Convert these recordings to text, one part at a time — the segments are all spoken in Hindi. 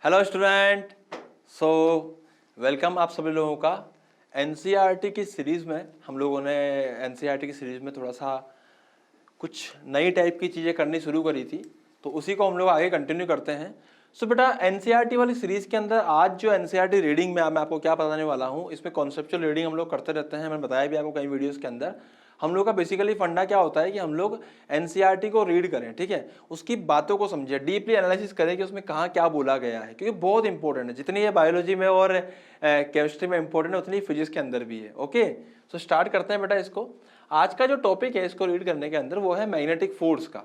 Hello student. सो वेलकम आप सभी लोगों का एनसीईआरटी की सीरीज़ में। हम लोगों ने एनसीईआरटी की सीरीज़ में थोड़ा सा कुछ नई टाइप की चीज़ें करनी शुरू करी थी, तो उसी को हम लोग आगे कंटिन्यू करते हैं। सो बेटा एनसीईआरटी वाली सीरीज़ के अंदर आज जो एनसीईआरटी रीडिंग में मैं आपको क्या बताने वाला हूँ, इसमें कॉन्सेप्चुअल रीडिंग हम लोग करते रहते हैं। मैंने बताया भी आपको कई वीडियोज़ के अंदर। हम लोग का बेसिकली फंडा क्या होता है कि हम लोग एनसीईआरटी को रीड करें, ठीक है, उसकी बातों को समझें, डीपली एनालिसिस करें कि उसमें कहाँ क्या बोला गया है, क्योंकि बहुत इंपॉर्टेंट है। जितनी ये बायोलॉजी में और केमिस्ट्री में इंपॉर्टेंट है, उतनी फिजिक्स के अंदर भी है। ओके, सो स्टार्ट करते हैं बेटा इसको। आज का जो टॉपिक है इसको रीड करने के अंदर वो है मैग्नेटिक फोर्स का।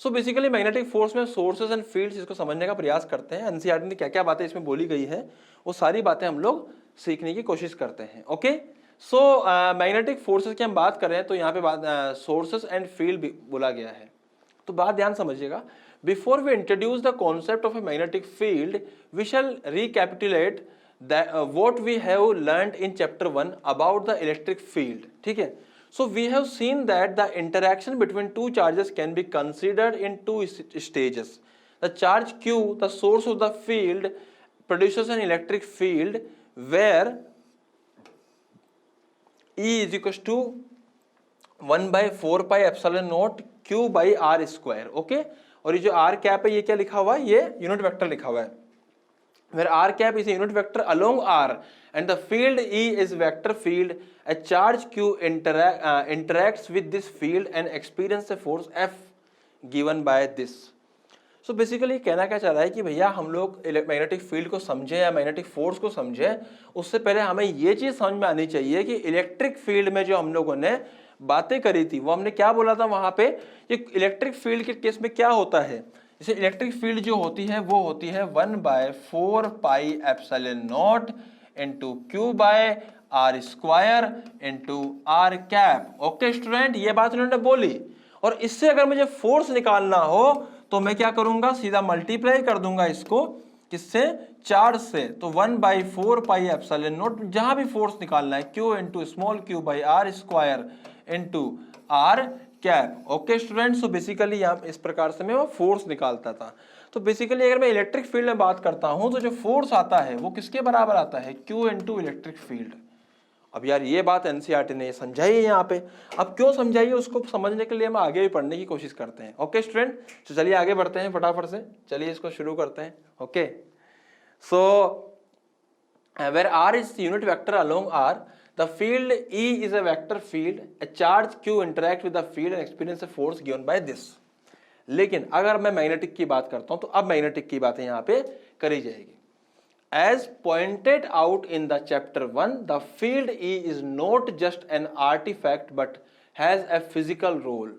सो बेसिकली मैग्नेटिक फोर्स में सोर्सेज एंड फील्ड्स, इसको समझने का प्रयास करते हैं। एनसीईआरटी ने क्या क्या बातें इसमें बोली गई है वो सारी बातें हम लोग सीखने की कोशिश करते हैं। ओके, सो मैग्नेटिक फोर्सेस की हम बात करें तो यहाँ पे बात सोर्सेस एंड फील्ड बोला गया है। तो बात ध्यान समझिएगा। Before we introduce the concept of a magnetic field we shall recapitulate what we have learned in chapter 1 about the electric field. ठीक है, so we have seen that the interaction between two charges can be considered in two stages. The charge Q, the source of the field, produces an electric field where E is equals to 1/4 pi epsilon naught Q by R square. Okay, और ये जो R कैप है ये क्या लिखा हुआ है, ये यूनिट वेक्टर लिखा हुआ है। where r cap is a unit vector along r and the field E is vector field, a charge Q interacts with this field and experience a force F given by this. So basically कहना क्या चाह रहा है कि भैया हम लोग मैग्नेटिक फील्ड को समझे या मैग्नेटिक फोर्स को समझे, उससे पहले हमें ये चीज समझ में आनी चाहिए कि इलेक्ट्रिक फील्ड में जो हम लोगों ने बातें करी थी वो हमने क्या बोला था वहां पे। ये इलेक्ट्रिक फील्ड के केस में क्या होता है, जैसे इलेक्ट्रिक फील्ड जो होती है वो होती है 1/4 pi epsilon not into q by r square into r cap. Okay student, ये बात उन्होंने बोली। और इससे अगर मुझे फोर्स निकालना हो तो मैं क्या करूंगा, सीधा मल्टीप्लाई कर दूंगा इसको किससे, चार्ज से। तो 1/4 पाई एप्सिलॉन नॉट, जहां भी फोर्स निकालना है, q into small q by r square into r cap. Okay student, so basically यहाँ इस प्रकार से मैं वो फोर्स निकालता था। तो बेसिकली अगर मैं इलेक्ट्रिक फील्ड में बात करता हूं तो जो फोर्स आता है वो किसके बराबर आता है, क्यू इंटू इलेक्ट्रिक फील्ड। अब यार ये बात एनसीईआरटी ने समझाई है यहाँ पे। अब क्यों समझाई है उसको समझने के लिए हम आगे भी पढ़ने की कोशिश करते हैं। ओके स्टूडेंट, तो चलिए आगे बढ़ते हैं फटाफट से, चलिए इसको शुरू करते हैं। Okay, so where are is unit vector along r, the field E is a vector field, a charge Q interact with the field and experience a force given by this. लेकिन अगर मैं मैग्नेटिक की बात करता हूं तो अब मैग्नेटिक की बातें यहां पे करी जाएगी। As pointed out in the chapter 1, the field E is not just an artifact but has a physical role.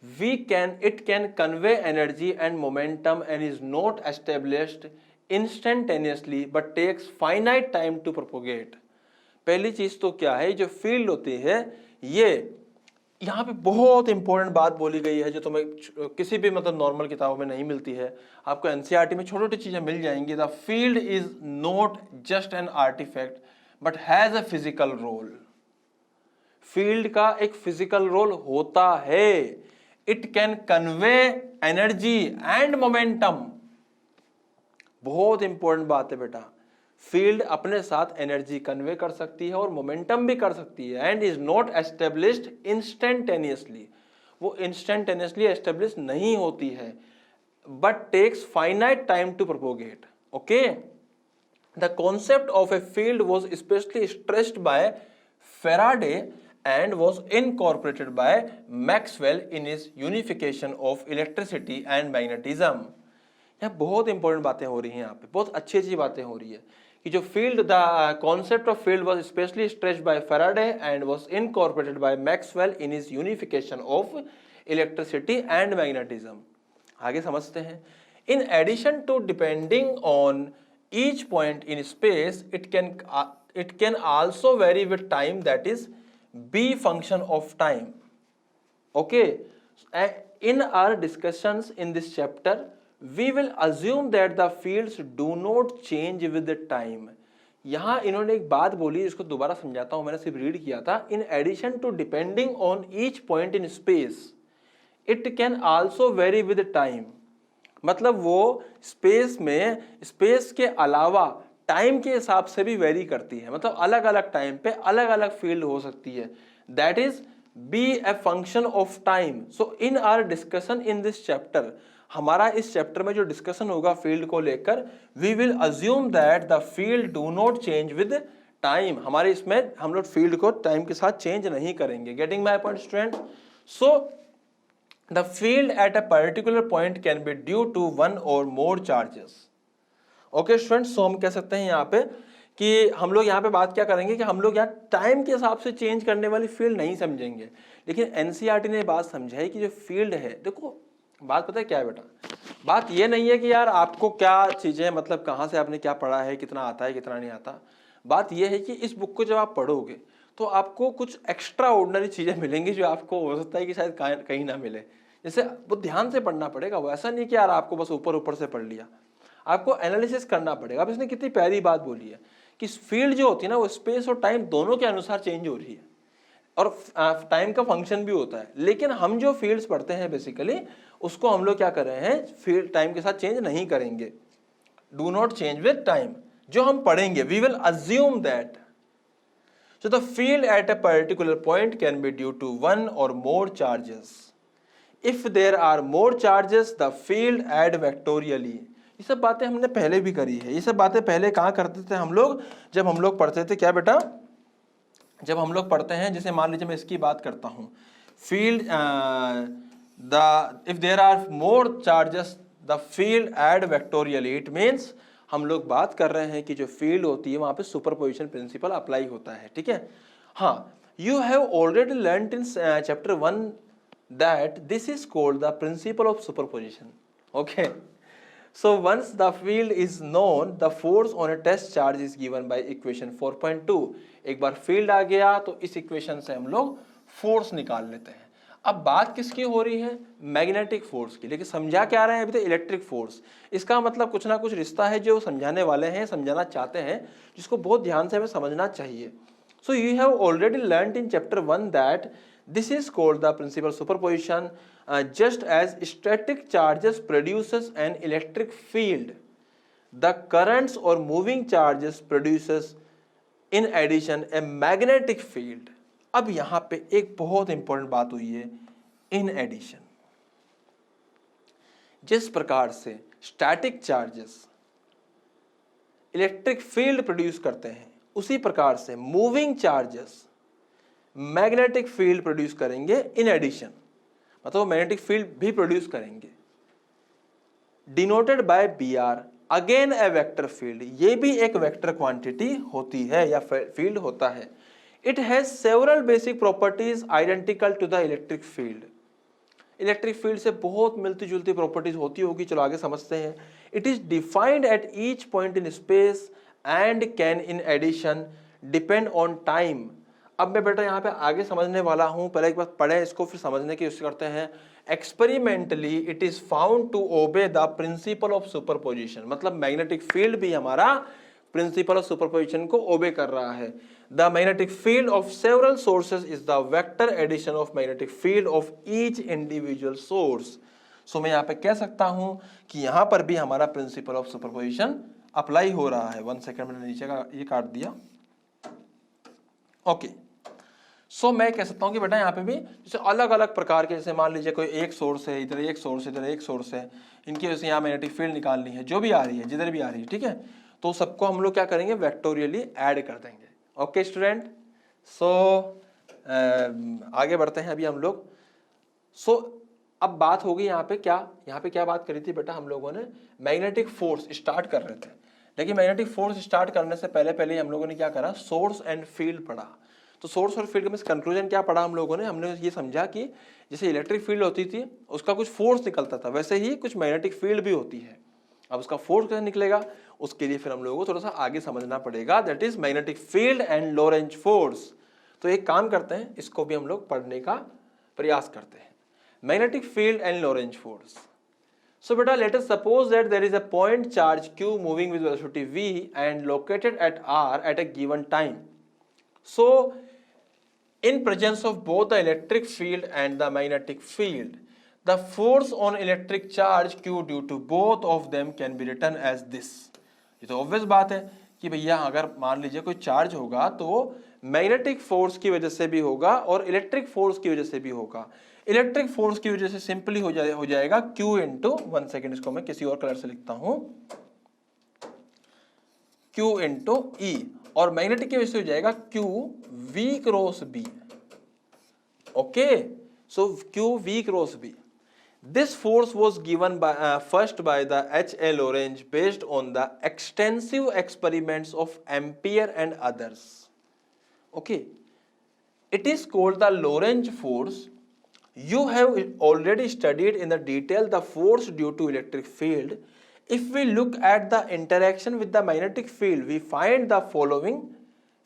It can convey energy and momentum and is not established instantaneously but takes finite time to propagate. पहली चीज तो क्या है, जो फील्ड होती है ये यहाँ पे बहुत इंपॉर्टेंट बात बोली गई है जो तुम्हें किसी भी मतलब नॉर्मल किताबों में नहीं मिलती है, आपको एनसीईआरटी में छोटी छोटी चीजें मिल जाएंगी। The field is not just an artefact but has a physical role. Field का एक फिजिकल रोल होता है। It can convey energy and momentum. बहुत इंपॉर्टेंट बात है बेटा, फील्ड अपने साथ एनर्जी कन्वे कर सकती है और मोमेंटम भी कर सकती है। And is not established instantaneously, वो इंस्टेंटेनियसली एस्टेब्लिश नहीं होती है, but takes finite time to propagate. Okay, the concept of a field was specially stressed by Faraday and was incorporated by Maxwell in his unification of electricity and magnetism. यहाँ बहुत इंपॉर्टेंट बातें हो रही हैं, यहाँ पे बहुत अच्छी अच्छी बातें हो रही है कि जो field, the concept of field was specially stressed by Faraday and was incorporated by Maxwell in his unification of electricity and magnetism. आगे समझते हैं। In addition to depending on each point in space, it can also vary with time, that is be function of time. Okay, in our discussions in this chapter we will assume that the fields do not change with the time. यहां इन्होंने एक बात बोली, इसको दोबारा समझाता हूं, मैंने सिर्फ रीड किया था। In addition to depending on each point in space, it can also vary with time. मतलब वो स्पेस में, स्पेस के अलावा टाइम के हिसाब से भी वेरी करती है, मतलब अलग अलग टाइम पे अलग अलग फील्ड हो सकती है, that is be a function of time. So in our discussion in this chapter, हमारा इस चैप्टर में जो डिस्कशन होगा फील्ड को लेकर, we will assume that the field do not change with time. हमारे इसमें हम लोग फील्ड को टाइम के साथ चेंज नहीं करेंगे। Getting my point student? So the field at a particular point can be due to one or more charges. Okay students, सो हम कह सकते हैं यहाँ पे कि हम लोग यहाँ पे बात क्या करेंगे कि हम लोग यहाँ टाइम के हिसाब से चेंज करने वाली फील्ड नहीं समझेंगे, लेकिन एनसीईआरटी ने बात समझाई कि जो फील्ड है, देखो बात पता है क्या है बेटा, बात ये नहीं है कि यार आपको क्या चीजें, मतलब कहाँ से आपने क्या पढ़ा है, कितना आता है कितना नहीं आता। बात यह है कि इस बुक को जब आप पढ़ोगे तो आपको कुछ एक्स्ट्रा ऑर्डिनरी चीजें मिलेंगी जो आपको हो सकता है कि शायद कहीं ना मिले। जैसे वो ध्यान से पढ़ना पड़ेगा, वो ऐसा नहीं कि यार आपको बस ऊपर ऊपर से पढ़ लिया, आपको एनालिसिस करना पड़ेगा। अब इसने कितनी प्यारी बात बोली है कि फील्ड जो होती है ना वो स्पेस और टाइम दोनों के अनुसार चेंज हो रही है, और टाइम का फंक्शन भी होता है। लेकिन हम जो फील्ड्स पढ़ते हैं बेसिकली उसको हम लोग क्या कर रहे हैं, फील्ड टाइम के साथ चेंज नहीं करेंगे, do not change with time. जो हम पढ़ेंगे we will assume that so the field at a particular point can be due to one or more charges. If there are more charges the field add vectorially. ये सब बातें हमने पहले भी करी है, ये सब बातें पहले कहाँ करते थे हम लोग, जब हम लोग पढ़ते थे क्या बेटा, जब हम लोग पढ़ते हैं, जैसे मान लीजिए मैं इसकी बात करता हूँ, field if there are more charges the field add vectorially, it means हम लोग बात कर रहे हैं कि जो फील्ड होती है वहां पे सुपरपोजिशन प्रिंसिपल अप्लाई होता है, ठीक है। हाँ, you have already learned in chapter 1 that this is called the principle of superposition. Okay, so once the field is known the force on a test charge is given by equation 4.2। एक बार फील्ड आ गया तो इस इक्वेशन से हम लोग फोर्स निकाल लेते हैं। अब बात किसकी हो रही है, मैग्नेटिक फोर्स की, लेकिन समझा क्या रहे हैं अभी तो, इलेक्ट्रिक फोर्स। इसका मतलब कुछ ना कुछ रिश्ता है जो समझाने वाले हैं, समझाना चाहते हैं, जिसको बहुत ध्यान से हमें समझना चाहिए। So you have already learned in chapter 1 that this is called the principle superposition. just as static charges produces an electric field, the currents or moving charges produces in addition a magnetic field. अब यहां पे एक बहुत इंपॉर्टेंट बात हुई है, इन एडिशन। जिस प्रकार से static charges electric field produce करते हैं, उसी प्रकार से moving charges magnetic field produce करेंगे इन एडिशन, मतलब मैग्नेटिक फील्ड भी प्रोड्यूस करेंगे। Denoted by B r, again a vector field, ये भी एक वेक्टर क्वांटिटी होती है या फील्ड होता है। It has several basic properties identical to the electric field. Electric field से बहुत मिलती जुलती प्रॉपर्टीज होती होगी, चलो आगे समझते हैं। It is defined at each point in space and can in addition depend on time. अब मैं बेटा यहाँ पे आगे समझने वाला हूँ, पहले एक बार पढ़े इसको फिर समझने की कोशिश करते हैं। Experimentally it is found to obey the principle of superposition, मतलब मैग्नेटिक फील्ड भी हमारा प्रिंसिपल ऑफ सुपरपोजिशन को ओबे कर रहा है। The magnetic field of several sources is the vector addition of magnetic field of each individual source. So मैं यहाँ पे कह सकता हूँ कि यहाँ पर भी हमारा प्रिंसिपल ऑफ सुपरपोजिशन अप्लाई हो रहा है। 1 सेकेंड मैंने नीचे का ये काट दिया। ओके, सो मैं कह सकता हूं कि बेटा यहाँ पे भी जैसे अलग अलग प्रकार के, जैसे मान लीजिए कोई एक सोर्स है, इधर एक सोर्स है, इधर एक सोर्स है, इनकी वजह से यहाँ मैग्नेटिक फील्ड निकालनी है, जो भी आ रही है जिधर भी आ रही है, ठीक है। तो सबको हम लोग क्या करेंगे, वेक्टोरियली ऐड कर देंगे। ओके स्टूडेंट, सो आगे बढ़ते हैं अभी हम लोग। सो अब बात होगी यहाँ पे क्या बात करी थी बेटा, हम लोगों ने मैग्नेटिक फोर्स स्टार्ट कर रहे थे, लेकिन मैग्नेटिक फोर्स स्टार्ट करने से पहले हम लोगों ने क्या करा, सोर्स एंड फील्ड पढ़ा। तो सोर्स और फील्ड में कंक्लूजन क्या पढ़ा हम लोगों ने, हमने ये समझा कि जैसे इलेक्ट्रिक फील्ड होती थी उसका कुछ फोर्स निकलता था, वैसे ही कुछ मैग्नेटिक फील्ड भी होती है। अब उसका फोर्स कैसे निकलेगा, उसके लिए फिर हम लोगों को थोड़ा सा आगे समझना पड़ेगा, that is magnetic field and Lorentz force. तो एक काम करते हैं, इसको भी हम लोग पढ़ने का प्रयास करते हैं, magnetic field and Lorentz force. So beta, let us suppose that there is a point charge q moving with velocity v and located at r at a given time. So in presence of both the electric field and the magnetic field, the force on electric charge Q due to both of them can be written as this. ये तो ऑब्वियस बात है कि भैया अगर मान लीजिए कोई चार्ज होगा तो वो मैग्नेटिक फोर्स की वजह से भी होगा और इलेक्ट्रिक फोर्स की वजह से भी होगा। इलेक्ट्रिक फोर्स की वजह से सिंपली हो जाएगा Q इंटू, 1 सेकेंड, इसको मैं किसी और कलर से लिखता हूं, Q इंटू E, और मैग्नेटिक की वजह से हो जाएगा Q V cross B। Okay, so Q V cross B। This force was given first by the H.A. Lorentz based on the extensive experiments of Ampere and others. Okay, it is called the Lorentz force. You have already studied in the detail the force due to electric field. If we look at the interaction with the magnetic field, we find the following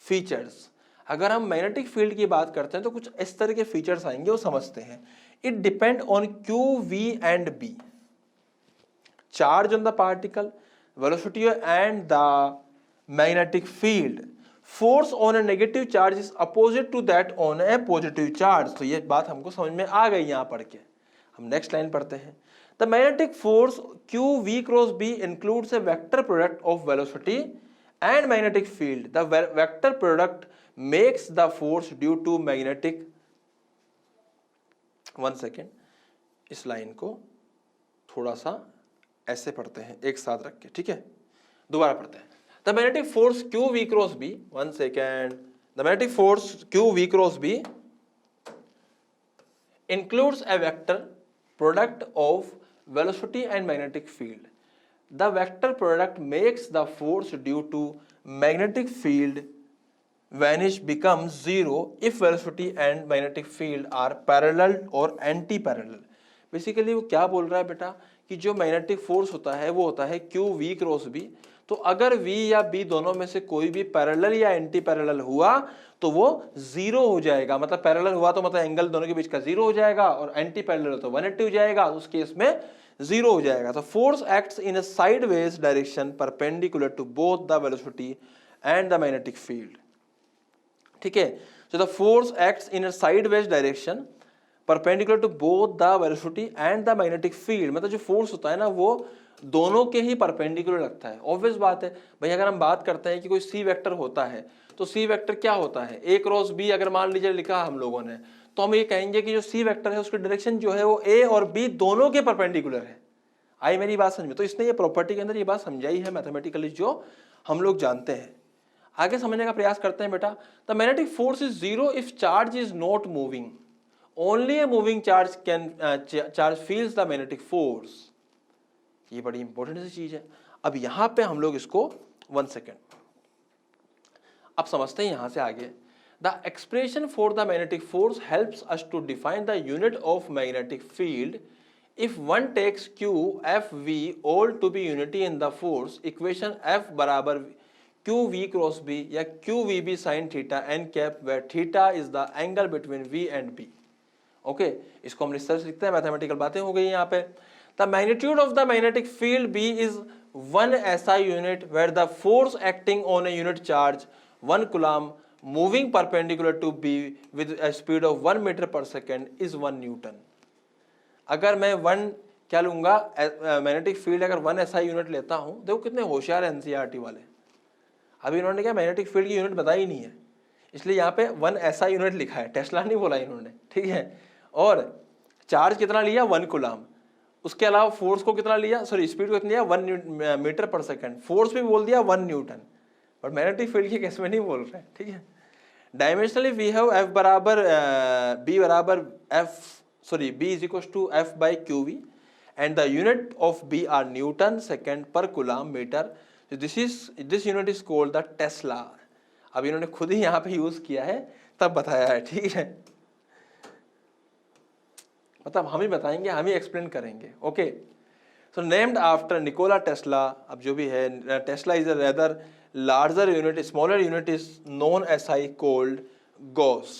features. अगर हम मैग्नेटिक फील्ड की बात करते हैं तो कुछ इस तरह के फीचर्स आएंगे, वो समझते हैं। It depends on Q, V and B. Charge on the particle, velocity and the magnetic field. Force on a negative charge is opposite to that on a positive charge. तो ये बात हमको समझ में आ गई यहाँ पढ़ के। हम नेक्स्ट लाइन पढ़ते हैं। The magnetic force Q V cross B includes a vector product of velocity and magnetic field. The vector product makes the force due to magnetic, 1 second, इस लाइन को थोड़ा सा ऐसे पढ़ते हैं एक साथ रख के, ठीक है, दोबारा पढ़ते हैं। The magnetic force Q V cross B, 1 second, the magnetic force Q V cross B includes a vector product of velocity and magnetic field. The vector product makes the force due to magnetic field vanish becomes zero if velocity and magnetic field are parallel or anti-parallel. Basically वो क्या बोल रहा है बेटा कि जो मैग्नेटिक फोर्स होता है वो होता है Q V क्रॉस B। तो अगर V या B दोनों में से कोई भी पैरेलल या एंटी पैरेलल हुआ तो वो जीरो हो जाएगा। मतलब पैरेलल हुआ तो मतलब एंगल दोनों के बीच का जीरो हो जाएगा, और एंटी पैरेलल तो 180 हो जाएगा, उस केस में जीरो हो जाएगा। तो force acts in a sideways direction perpendicular to both the velocity and the magnetic field. ठीक है, so the force acts in a sideways direction perpendicular to both the velocity and the magnetic field. मतलब जो फोर्स होता है ना वो दोनों के ही परपेंडिकुलर लगता है। ऑब्वियस बात है भाई, अगर हम बात करते हैं कि कोई सी वेक्टर होता है तो सी वेक्टर क्या होता है, ए क्रॉस बी अगर मान लीजिए लिखा हम लोगों ने, तो हम ये कहेंगे कि जो सी वेक्टर है उसकी डायरेक्शन जो है वो ए और बी दोनों के परपेंडिकुलर है। आई मेरी बात समझ में? तो इसने ये प्रॉपर्टी के अंदर ये बात समझाई है मैथमेटिकली, जो हम लोग जानते हैं। आगे समझने का प्रयास करते हैं बेटा। The magnetic force is zero if charge is not moving, only a moving charge can charge feels the magnetic force. ये बड़ी इंपॉर्टेंट सी चीज है। अब यहां पे हम लोग इसको 1 सेकेंड अब समझते हैं यहां से आगे। The expression for the magnetic force helps us to define the unit of magnetic field. If one takes Q F V all to be unity in the force, equation F बराबर Q V क्रॉस B या Q V B sine theta n cap, where theta is the angle between V and B। Okay, इसको हम इस तरह से लिखते हैं, मैथमेटिकल बातें हो गई यहाँ पे। The magnitude of the magnetic field B is 1 SI unit where the force acting on a unit charge 1 coulomb moving perpendicular to B with a speed of 1 meter per second is 1 Newton। अगर मैं 1 क्या लूंगा, मैग्नेटिक फील्ड अगर 1 SI यूनिट लेता हूं, देखो कितने होशियार है NCERT वाले। अभी इन्होंने क्या मैग्नेटिक फील्ड की यूनिट बताई नहीं है, इसलिए यहाँ पे 1 SI यूनिट लिखा है, टेस्ला नहीं बोला इन्होंने, ठीक है। और चार्ज कितना लिया, 1 कूलम। उसके अलावा फोर्स को कितना लिया, सॉरी स्पीड को कितना लिया, 1 मीटर पर सेकंड। फोर्स भी बोल दिया 1 न्यूटन, बट मैग्नेटिक फील्ड के केस में नहीं बोल रहे, ठीक है। डायमेंशनली वी हैव F बराबर B बराबर F, sorry B is equal to F by QV and the unit of B are newton second per coulomb metre. This unit is called the tesla. अब इन्होंने खुद ही यहाँ पे यूज किया है, तब बताया है, ठीक है। मतलब हम ही बताएंगे, हम ही एक्सप्लेन करेंगे। ओके, सो नेम्ड आफ्टर निकोला टेस्ला। अब जो भी है, Tesla is a rather larger unit, smaller unit is known SI cold Gauss.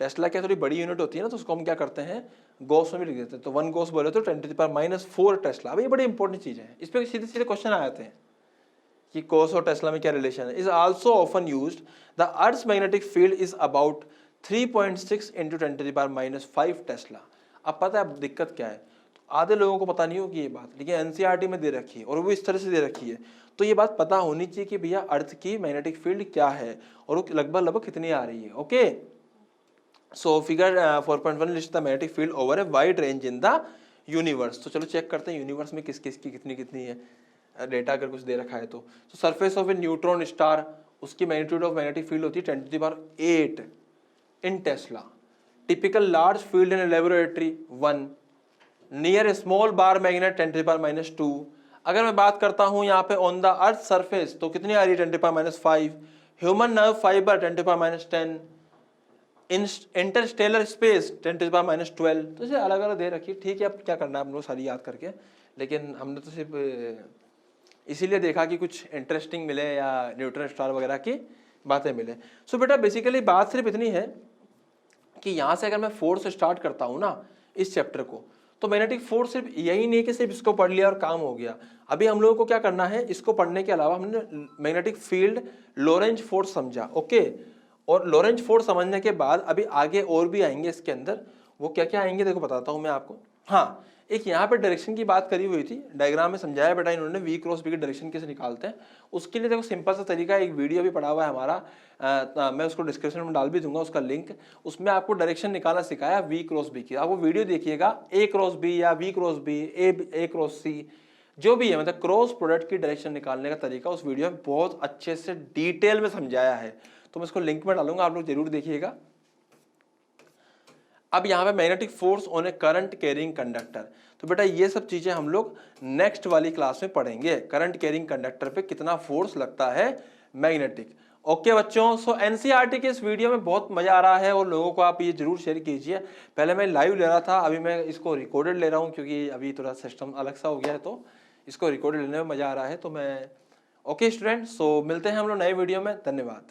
Tesla क्या थोड़ी बड़ी यूनिट होती है ना, तो उसको हम क्या करते हैं, गॉस में भी लिख देते हैं। तो 1 गॉस बोले तो 10⁻⁴ टेस्ला। अब ये बड़ी इंपॉर्टेंट चीज है, इस पर सीधे सीधे क्वेश्चन आ जाते हैं कि गॉस और टेस्ला में क्या रिलेशन है। Is also often used. The earth's magnetic field is about 3.6 × 10⁻⁵ tesla. अब पता है अब दिक्कत क्या है, आधे लोगों को पता नहीं होगी ये बात, लेकिन एनसीईआरटी में दे रखी है और वो इस तरह से दे रखी है। तो ये बात पता होनी चाहिए कि भैया अर्थ की मैग्नेटिक फील्ड क्या है और वो लगभग कितनी आ रही है। Okay, so figure 4.1 list the magnetic field over a wide range in the universe. तो चलो चेक करते हैं यूनिवर्स में किस किस की कितनी कितनी है डेटा, अगर कुछ दे रखा है तो surface of a neutron star, उसकी मैग्नीट्यूड ऑफ मैग्नेटिक फील्ड होती है 10⁸ in tesla. Typical large field in laboratory 1, near a small bar magnet 10⁻²। अगर मैं बात करता हूं यहाँ पे ऑन द अर्थ सरफेस तो कितनी आ रही है 10⁻5, human nerve fibre 10⁻10, Interstellar space 10⁻12। तो इसे अलग अलग दे रखी, ठीक है। अब क्या करना है हम लोग सारी याद करके, लेकिन हमने तो सिर्फ इसीलिए देखा कि कुछ इंटरेस्टिंग मिले या न्यूट्रॉन स्टार वगैरह की बातें मिले। सो बेटा बेसिकली बात सिर्फ इतनी है कि यहाँ से अगर मैं फोर्स स्टार्ट करता हूँ ना इस चैप्टर को, तो मैग्नेटिक फोर्स सिर्फ यही नहीं कि सिर्फ इसको पढ़ लिया और काम हो गया। अभी हम लोगों को क्या करना है, इसको पढ़ने के अलावा हमने मैग्नेटिक फील्ड लोरेंज फोर्स समझा। ओके, और लोरेंज फोर्स समझने के बाद अभी आगे और भी आएंगे इसके अंदर। वो क्या क्या आएंगे देखो बताता हूँ मैं आपको। हाँ, एक यहाँ पे डायरेक्शन की बात करी हुई थी, डायग्राम में समझाया बेटा इन्होंने वी क्रॉस बी की डायरेक्शन कैसे निकालते हैं। उसके लिए देखो सिंपल सा तरीका है, एक वीडियो भी पड़ा हुआ है हमारा, मैं उसको डिस्क्रिप्शन में डाल भी दूंगा उसका लिंक। उसमें आपको डायरेक्शन निकालना सिखाया वी क्रॉस बी की। आप वो वीडियो देखिएगा, ए क्रॉस बी या V cross B, A cross C, जो भी है, मतलब क्रॉस प्रोडक्ट की डायरेक्शन निकालने का तरीका उस वीडियो में बहुत अच्छे से डिटेल में समझाया है। तो मैं इसको लिंक में डालूंगा, आप लोग जरूर देखिएगा। अब यहाँ पे magnetic force on A current carrying conductor, तो बेटा ये सब चीजें हम लोग नेक्स्ट वाली क्लास में पढ़ेंगे। करंट कैरिंग कंडक्टर पे कितना फोर्स लगता है मैग्नेटिक। ओके बच्चों, सो एनसीईआरटी के इस वीडियो में बहुत मजा आ रहा है और लोगों को आप ये जरूर शेयर कीजिए। पहले मैं लाइव ले रहा था, अभी मैं इसको रिकॉर्डेड ले रहा हूँ क्योंकि अभी थोड़ा सिस्टम अलग सा हो गया है, तो इसको रिकॉर्डेड लेने में मजा आ रहा है। तो मैं ओके स्टूडेंट, सो मिलते हैं हम लोग नए वीडियो में। धन्यवाद।